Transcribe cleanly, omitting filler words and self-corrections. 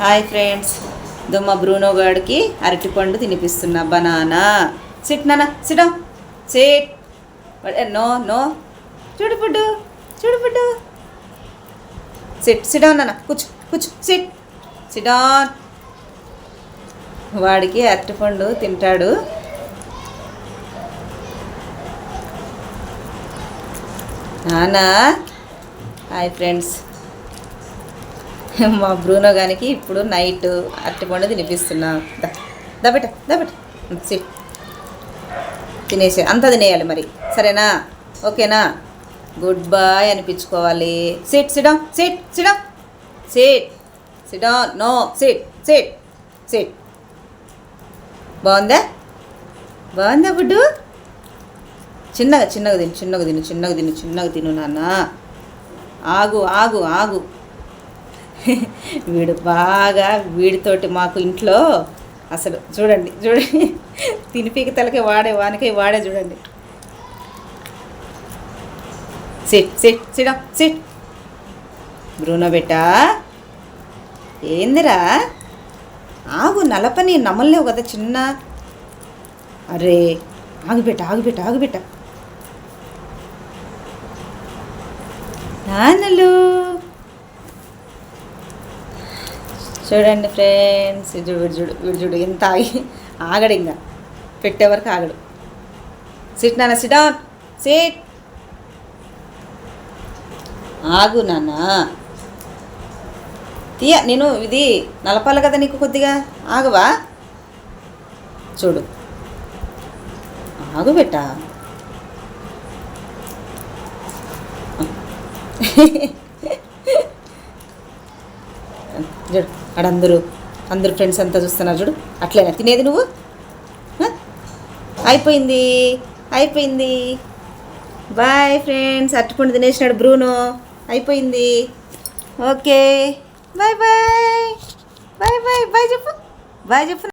Hi friends, మా Bruno గాడికి అరటిపండు తినిపిస్తున్నా. బనానా. సిట్ నాన్న, సిట్ సిట్. నో నో, చూడు పుడ్డు, చూడు పుడ్డు. సిట్ సిట్ నాన్న, కూర్చో కూర్చో, సిట్ సిట్ ఆన్. వాడికి అరటిపండు తింటాడు. నానా. హాయ్ ఫ్రెండ్స్, మా బ్రూనో గానికి ఇప్పుడు నైట్ అరటిపండు తినిపిస్తున్నా. దబెట దబెట, సిట్. తినేసే, అంతా తినేయాలి మరి, సరేనా? ఓకేనా? గుడ్ బాయ్ అనిపించుకోవాలి. Sit sit sit sit sit sit no, sit sit sit. బాగుందా? బాగుందా బుడ్డు? చిన్నగా చిన్నగా తిను, చిన్నగా తిను, చిన్నగా తిను, చిన్నగా తిను నాన్న. ఆగు ఆగు ఆగు. వీడు బాగా, వీడితోటి మాకు ఇంట్లో అసలు చూడండి చూడండి, తినిపిక తలకే వానికే వాడే చూడండి. Sit sit sit sit. Bruno బెట్టా, ఏందిరా? ఆగు, నలపని నమ్మలేవు కదా చిన్న. అరే ఆగుబెట్ట ఆగుబెట్ట ఆగుబెట్ట. నాన్నలు చూడండి ఫ్రెండ్స్, వీడు చూడు ఎంత ఆగడు, ఇంకా పెట్టే వరకు ఆగడు. సిట్ నాన్న, సిట్ డౌన్, సిట్. ఆగు నాన్న, తీయ. నేను ఇది నలపాలి కదా నీకు, కొద్దిగా ఆగవా? చూడు, ఆగు బెట్టా. చూడు అక్కడ అందరూ ఫ్రెండ్స్ అంతా చూస్తున్నారు చూడు. అట్లయినా తినేది నువ్వు? అయిపోయింది అయిపోయింది. బాయ్ ఫ్రెండ్స్, అరటిపండు తినేసినాడు బ్రూనో. అయిపోయింది. Okay, bye bye bye bye bye చెప్పు, బాయ్ చెప్పు.